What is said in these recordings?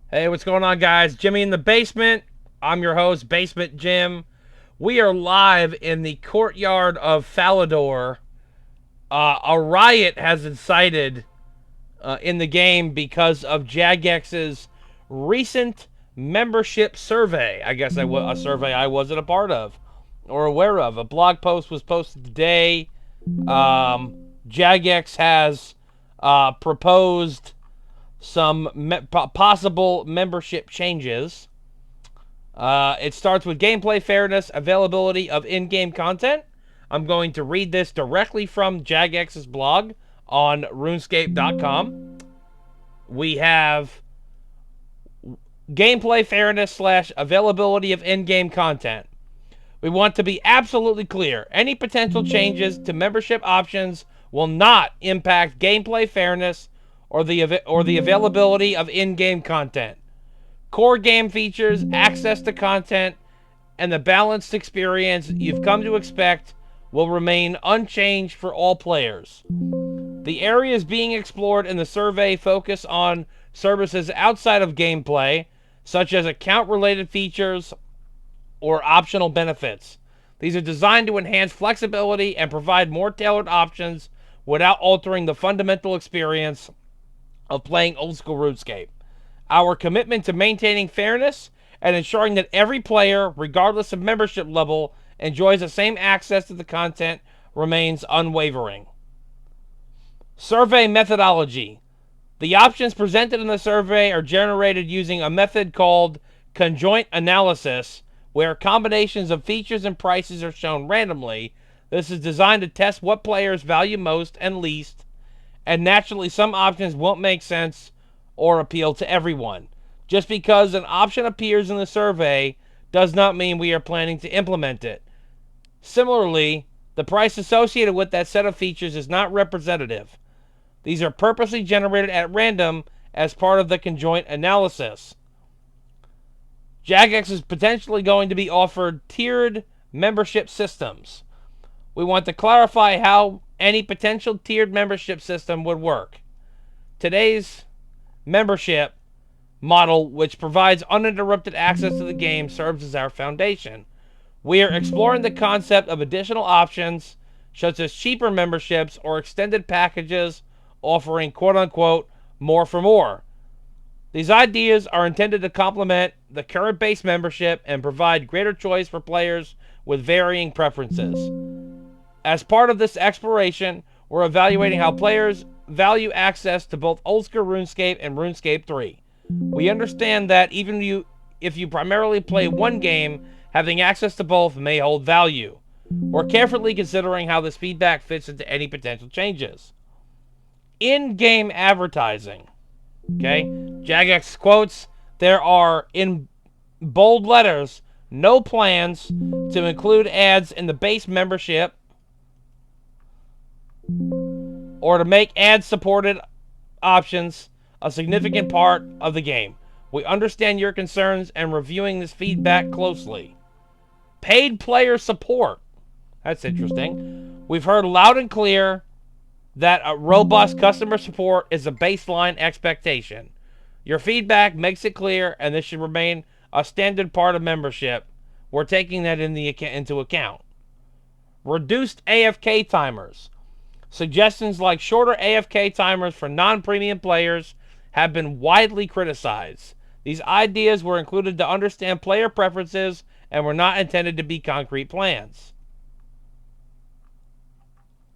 Hey, what's going on, guys? Jimmy in the basement. I'm your host, Basement Jim. We are live in the courtyard of Falador. A riot has incited in the game because of Jagex's recent membership survey. I guess a survey I wasn't a part of or aware of. A blog post was posted today. Jagex has proposed some possible membership changes. It starts with gameplay fairness, availability of in-game content. I'm going to read this directly from Jagex's blog on RUNESCAPE.com. We have gameplay fairness slash availability of in-game content. We want to be absolutely clear. Any potential changes to membership options will not impact gameplay fairness or the availability of in-game content. Core game features, access to content, and the balanced experience you've come to expect will remain unchanged for all players. The areas being explored in the survey focus on services outside of gameplay, such as account-related features or optional benefits. These are designed to enhance flexibility and provide more tailored options without altering the fundamental experience of playing old school RuneScape. Our commitment to maintaining fairness and ensuring that every player, regardless of membership level, enjoys the same access to the content remains unwavering. Survey methodology. The options presented in the survey are generated using a method called conjoint analysis, where combinations of features and prices are shown randomly. This is designed to test what players value most and least, and naturally some options won't make sense or appeal to everyone. Just because an option appears in the survey does not mean we are planning to implement it. Similarly, the price associated with that set of features is not representative. These are purposely generated at random as part of the conjoint analysis. Jagex is potentially going to be offered tiered membership systems. We want to clarify how any potential tiered membership system would work. Today's membership model, which provides uninterrupted access to the game, serves as our foundation. We are exploring the concept of additional options, such as cheaper memberships or extended packages offering quote-unquote more for more. These ideas are intended to complement the current base membership and provide greater choice for players with varying preferences. As part of this exploration, we're evaluating how players value access to both old school RuneScape and RuneScape 3. We understand that even if you primarily play one game, having access to both may hold value. We're carefully considering how this feedback fits into any potential changes. In-game advertising. Okay, Jagex quotes, there are, in bold letters, no plans to include ads in the base membership or to make ad-supported options a significant part of the game. We understand your concerns and reviewing this feedback closely. Paid player support. That's interesting. We've heard loud and clear that a robust customer support is a baseline expectation. Your feedback makes it clear, and this should remain a standard part of membership. We're taking that into account. Reduced AFK timers. Suggestions like shorter AFK timers for non-premium players have been widely criticized. These ideas were included to understand player preferences and were not intended to be concrete plans.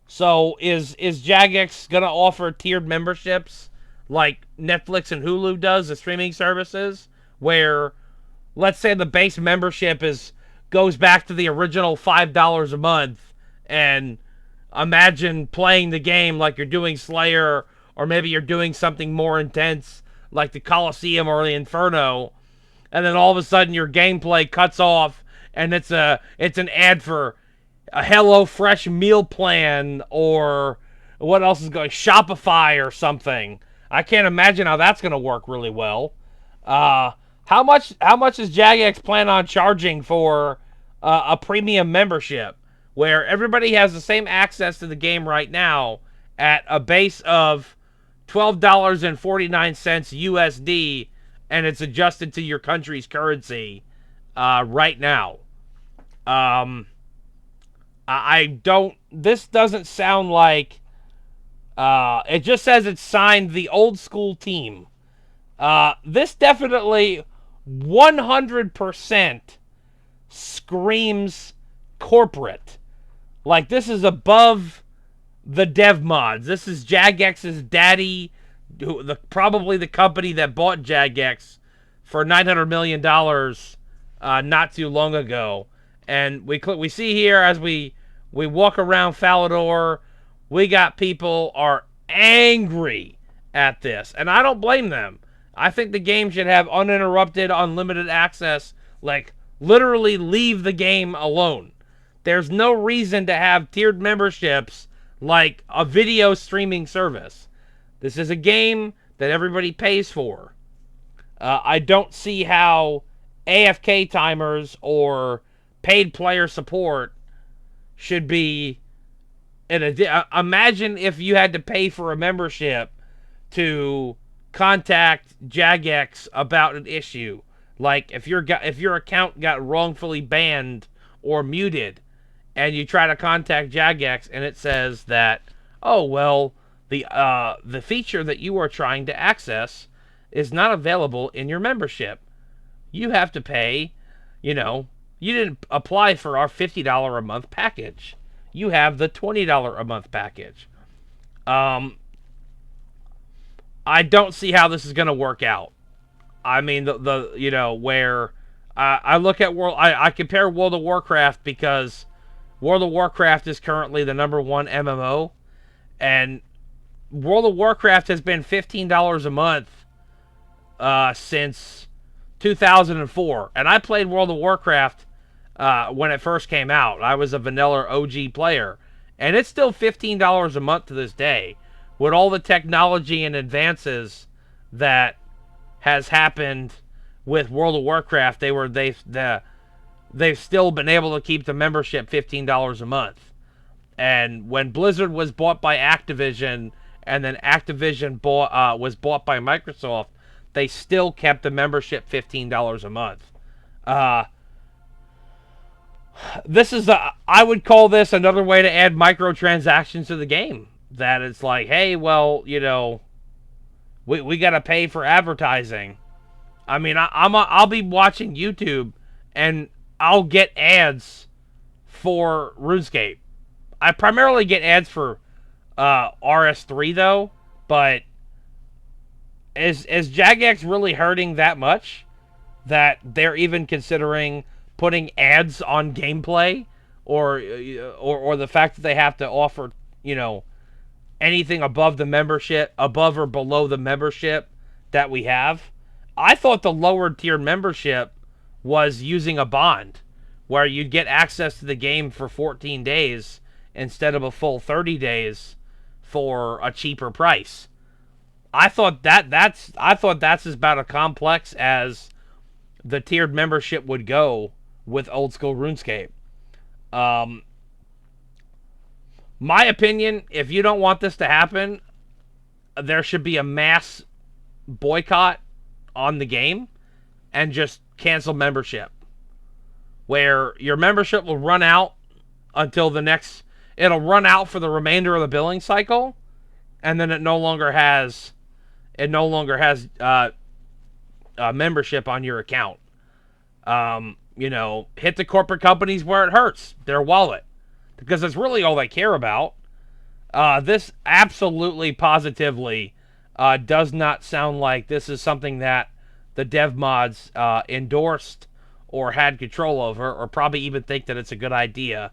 So is Jagex going to offer tiered memberships like Netflix and Hulu does, the streaming services, where let's say the base membership goes back to the original $5 a month, and imagine playing the game like you're doing Slayer, or maybe you're doing something more intense like the Coliseum or the Inferno, and then all of a sudden your gameplay cuts off and it's an ad for a HelloFresh meal plan, or what else is going, Shopify or something. I can't imagine how that's going to work really well. How much does Jagex plan on charging for a premium membership where everybody has the same access to the game right now at a base of $12.49 USD and it's adjusted to your country's currency right now. I don't. This doesn't sound like. It just says it's signed the old school team. This definitely 100% screams corporate. Like, this is above the dev mods. This is Jagex's daddy, probably the company that bought Jagex for $900 million not too long ago. And we see here as we walk around Falador, we got people are angry at this. And I don't blame them. I think the game should have uninterrupted, unlimited access. Like, literally leave the game alone. There's no reason to have tiered memberships like a video streaming service. This is a game that everybody pays for. I don't see how AFK timers or paid player support should be imagine if you had to pay for a membership to contact Jagex about an issue. Like, if your account got wrongfully banned or muted, and you try to contact Jagex, and it says that, oh, well, the feature that you are trying to access is not available in your membership. You have to pay, you didn't apply for our $50 a month package. You have the $20 a month package. I don't see how this is going to work out. I mean, where I look at I compare World of Warcraft because World of Warcraft is currently the #1 MMO, and World of Warcraft has been $15 a month since 2004, and I played World of Warcraft when it first came out. I was a vanilla OG player, and it's still $15 a month to this day. With all the technology and advances that has happened with World of Warcraft, they've still been able to keep the membership $15 a month. And when Blizzard was bought by Activision, and then Activision was bought by Microsoft, they still kept the membership $15 a month. I would call this another way to add microtransactions to the game. That it's like, hey, well, we got to pay for advertising. I mean, I'll be watching YouTube, and I'll get ads for RuneScape. I primarily get ads for RS3 though, but is Jagex really hurting that much that they're even considering putting ads on gameplay, or the fact that they have to offer anything above the membership, above or below the membership that we have? I thought the lower tier membership was using a bond where you'd get access to the game for 14 days instead of a full 30 days for a cheaper price. I thought that's as about as complex as the tiered membership would go with old school RuneScape. My opinion, if you don't want this to happen, there should be a mass boycott on the game and just cancel membership. Where your membership will run out until it'll run out for the remainder of the billing cycle, and then it no longer has membership on your account. Hit the corporate companies where it hurts, their wallet, because it's really all they care about. This absolutely, positively does not sound like this is something that the dev mods endorsed or had control over, or probably even think that it's a good idea.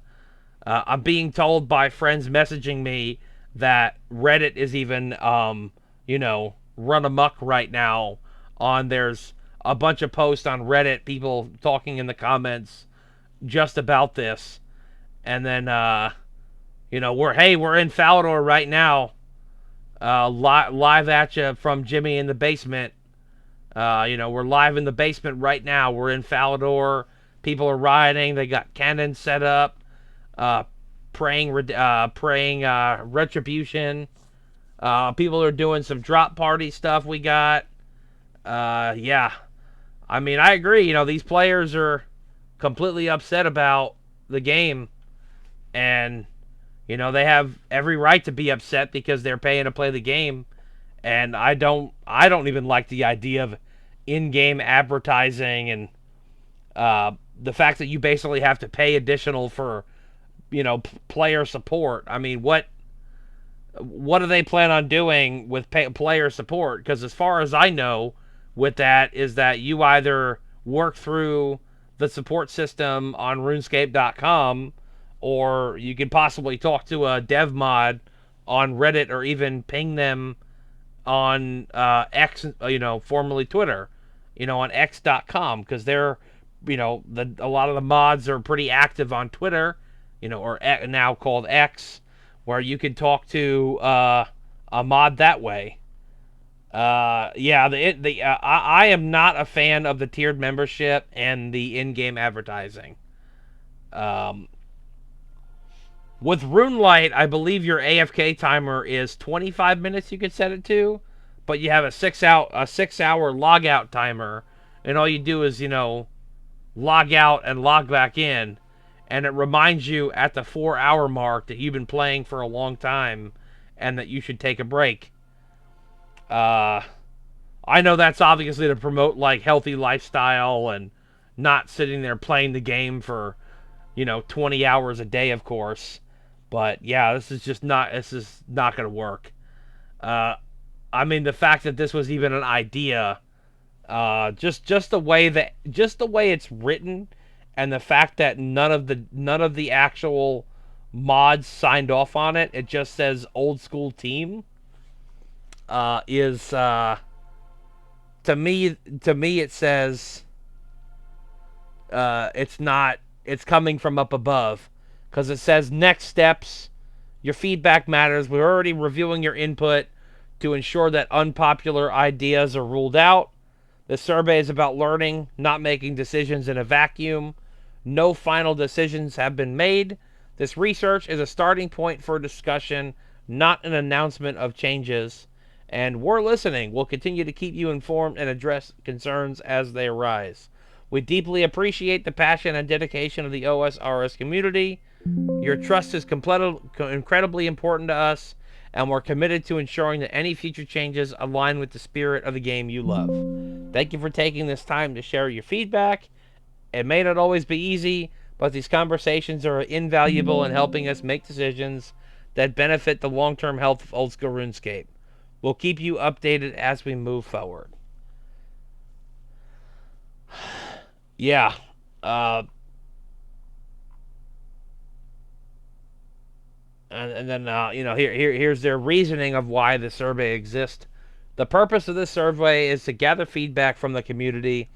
I'm being told by friends messaging me that Reddit is even, run amok right now. There's a bunch of posts on Reddit, people talking in the comments just about this. And then, we're in Falador right now, live at you from Jimmy in the basement. We're live in the basement right now. We're in Falador. People are rioting. They got cannons set up, praying retribution. People are doing some drop party stuff. We got Yeah. I mean, I agree. These players are completely upset about the game, and they have every right to be upset because they're paying to play the game. And I don't even like the idea of in-game advertising and the fact that you basically have to pay additional for player support. I mean, what do they plan on doing with player support? Because as far as I know, with that is that you either work through the support system on RuneScape.com, or you could possibly talk to a dev mod on Reddit, or even ping them on X, formerly Twitter, on X.com, because they're, a lot of the mods are pretty active on Twitter, or now called X, where you can talk to a mod that way. Yeah, I am not a fan of the tiered membership and the in-game advertising. Um, with RuneLite, I believe your AFK timer is 25 minutes. You could set it to, but you have a 6-hour logout timer, and all you do is log out and log back in, and it reminds you at the 4-hour mark that you've been playing for a long time and that you should take a break. I know that's obviously to promote like healthy lifestyle and not sitting there playing the game for 20 hours a day, of course. But yeah, this is not going to work. Uh, I mean, the fact that this was even an idea, just the way it's written, and the fact that none of the actual mods signed off on it. It just says old school team. Is To me it says it's coming from up above, because it says next steps. Your feedback matters. We're already reviewing your input to ensure that unpopular ideas are ruled out. The survey is about learning, not making decisions in a vacuum. No final decisions have been made. This research is a starting point for discussion, not an announcement of changes. And we're listening. We'll continue to keep you informed and address concerns as they arise. We deeply appreciate the passion and dedication of the OSRS community. Your trust is incredibly important to us, and we're committed to ensuring that any future changes align with the spirit of the game you love. Thank you for taking this time to share your feedback. It may not always be easy, but these conversations are invaluable in helping us make decisions that benefit the long-term health of Old School RuneScape. We'll keep you updated as we move forward. Yeah. And then here's their reasoning of why the survey exists. The purpose of this survey is to gather feedback from the community.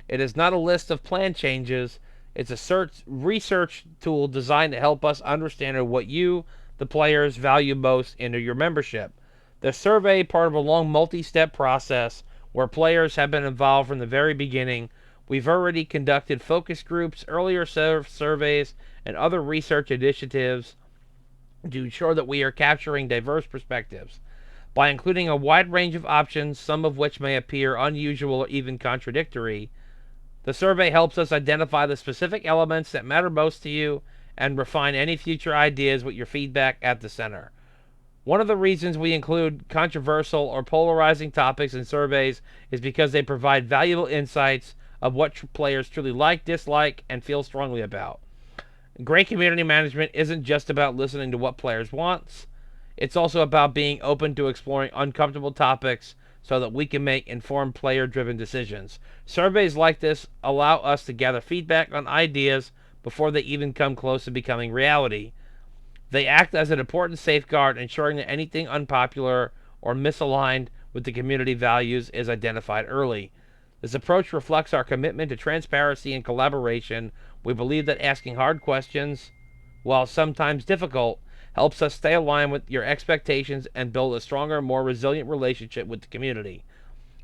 It is not a list of plan changes. It's a research tool designed to help us understand what you, the players, value most in your membership. The survey, part of a long multi-step process where players have been involved from the very beginning. We've already conducted focus groups, earlier surveys, and other research initiatives to ensure that we are capturing diverse perspectives. By including a wide range of options, some of which may appear unusual or even contradictory, the survey helps us identify the specific elements that matter most to you and refine any future ideas with your feedback at the center. One of the reasons we include controversial or polarizing topics in surveys is because they provide valuable insights of what players truly like, dislike, and feel strongly about. Great community management isn't just about listening to what players want. It's also about being open to exploring uncomfortable topics so that we can make informed player-driven decisions. Surveys like this allow us to gather feedback on ideas before they even come close to becoming reality. They act as an important safeguard, ensuring that anything unpopular or misaligned with the community values is identified early. This approach reflects our commitment to transparency and collaboration. We believe that asking hard questions, while sometimes difficult, helps us stay aligned with your expectations and build a stronger, more resilient relationship with the community.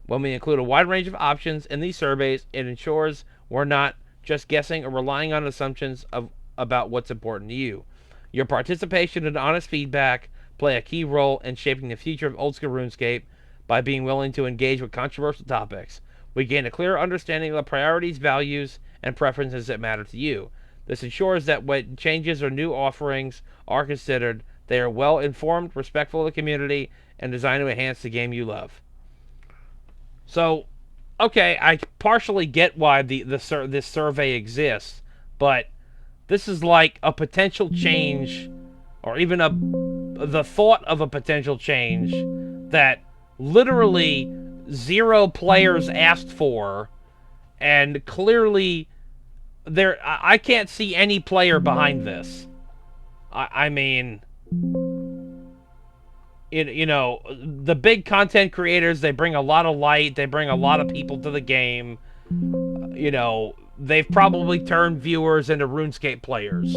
When we include a wide range of options in these surveys, it ensures we're not just guessing or relying on assumptions about what's important to you. Your participation and honest feedback play a key role in shaping the future of Old School RuneScape. by being willing to engage with controversial topics. We gain a clear understanding of the priorities, values, and preferences that matter to you. This ensures that when changes or new offerings are considered, they are well informed, respectful of the community, and designed to enhance the game you love. So, okay, I partially get why this survey exists, but this is like a potential change, or even the thought of a potential change that literally 0 players asked for, and clearly I can't see any player behind this. I mean, the big content creators, they bring a lot of light, they bring a lot of people to the game. They've probably turned viewers into RuneScape players,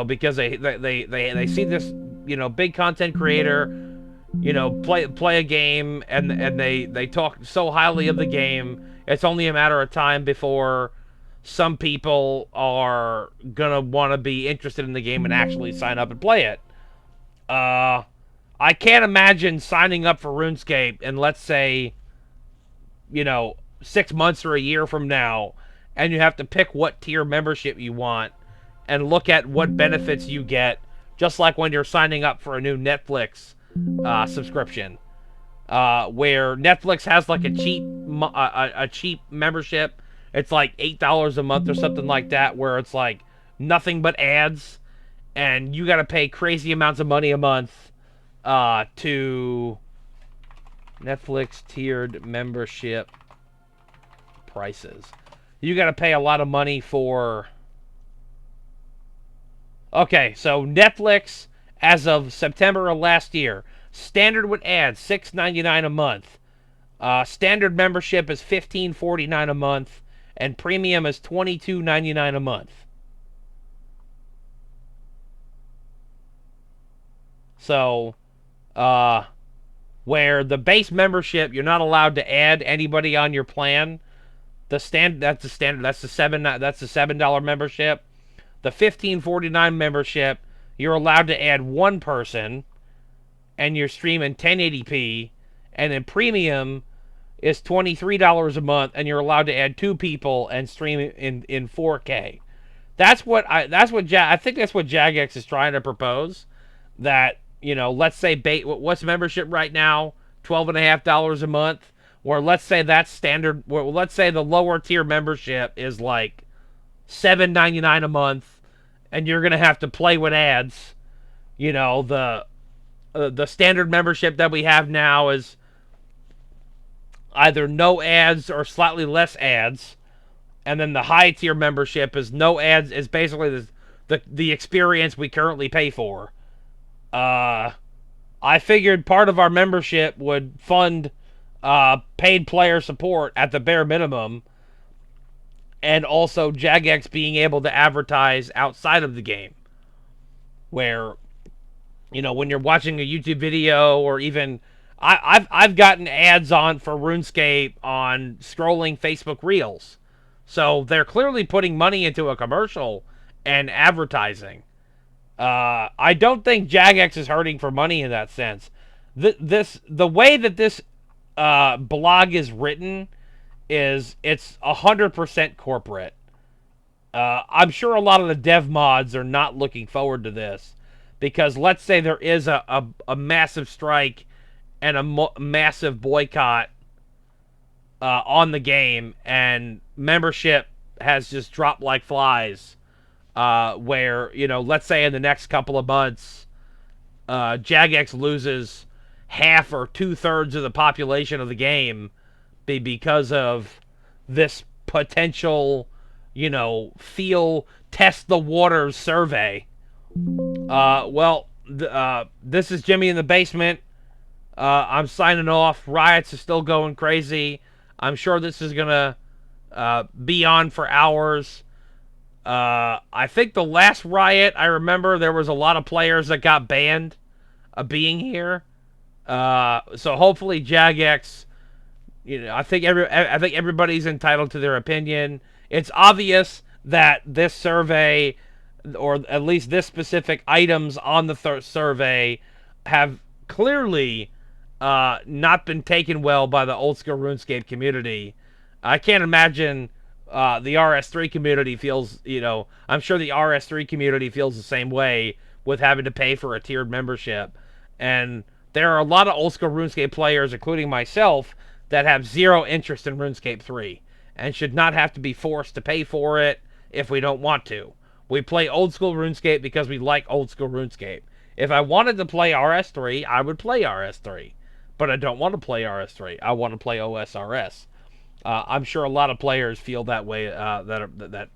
because they see this, big content creator, play a game, and they talk so highly of the game. It's only a matter of time before some people are gonna want to be interested in the game and actually sign up and play it. I can't imagine signing up for RuneScape and, let's say, 6 months or a year from now, and you have to pick what tier membership you want and look at what benefits you get, just like when you're signing up for a new Netflix subscription, where Netflix has like a cheap membership. It's like $8 a month or something like that, where it's like nothing but ads, and you got to pay crazy amounts of money a month to Netflix tiered membership prices. You got to pay a lot of money for... Okay, so Netflix, as of September of last year, standard with ads, $6.99 a month. Standard membership is $15.49 a month, and premium is $22.99 a month. So, where the base membership, you're not allowed to add anybody on your plan. That's the $7 membership. The $15.49 membership, you're allowed to add one person, and you're streaming 1080p. And then premium is $23 a month, and you're allowed to add 2 people and stream in 4K. I think that's what Jagex is trying to propose. That, let's say what's membership right now? $12.50 a month. Or let's say that's standard. Well, let's say the lower tier membership is like $7.99 a month, and you're gonna have to play with ads. The standard membership that we have now is either no ads or slightly less ads, and then the high tier membership is no ads. Is basically the experience we currently pay for. I figured part of our membership would fund paid player support at the bare minimum, and also Jagex being able to advertise outside of the game, where when you're watching a YouTube video, or even I've gotten ads on for RuneScape on scrolling Facebook Reels, so they're clearly putting money into a commercial and advertising. I don't think Jagex is hurting for money in that sense. The way that this blog is written is it's 100% corporate. I'm sure a lot of the dev mods are not looking forward to this, because let's say there is a massive strike and a massive boycott on the game, and membership has just dropped like flies, where, let's say in the next couple of months, Jagex loses half or 2/3 of the population of the game because of this potential, test the waters survey. This is Jimmy in the basement. I'm signing off. Riots is still going crazy. I'm sure this is gonna be on for hours. I think the last riot, I remember there was a lot of players that got banned being here. So hopefully Jagex, I think everybody's entitled to their opinion. It's obvious that this survey, or at least this specific items on the survey, have clearly not been taken well by the old school RuneScape community. I can't imagine the RS3 community feels, I'm sure the RS3 community feels the same way with having to pay for a tiered membership. And there are a lot of old school RuneScape players, including myself, that have zero interest in RuneScape 3 and should not have to be forced to pay for it if we don't want to. We play old school RuneScape because we like old school RuneScape. If I wanted to play RS3, I would play RS3. But I don't want to play RS3. I want to play OSRS. I'm sure a lot of players feel that way that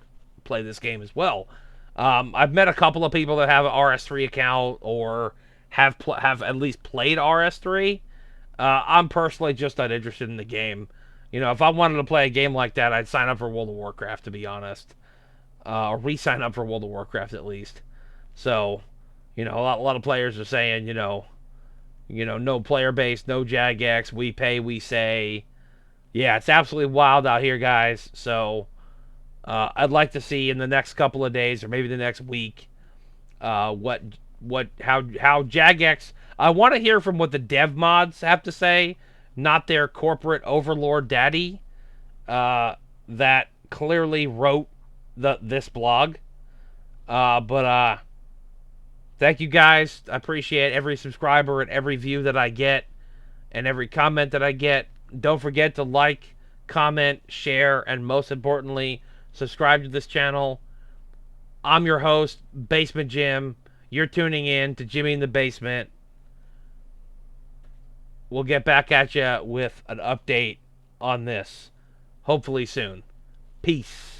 play this game as well. I've met a couple of people that have an RS3 account or have at least played RS3. I'm personally just not interested in the game. If I wanted to play a game like that, I'd sign up for World of Warcraft, to be honest, or re-sign up for World of Warcraft at least. So, a lot of players are saying, no player base, no Jagex, we pay, we say. Yeah, it's absolutely wild out here, guys. So, I'd like to see in the next couple of days or maybe the next week, how Jagex. I want to hear from what the dev mods have to say, not their corporate overlord daddy, that clearly wrote this blog. But thank you guys. I appreciate every subscriber and every view that I get and every comment that I get. Don't forget to like, comment, share, and most importantly, subscribe to this channel. I'm your host, Basement Jim. You're tuning in to Jimmy in the Basement. We'll get back at you with an update on this, hopefully soon. Peace.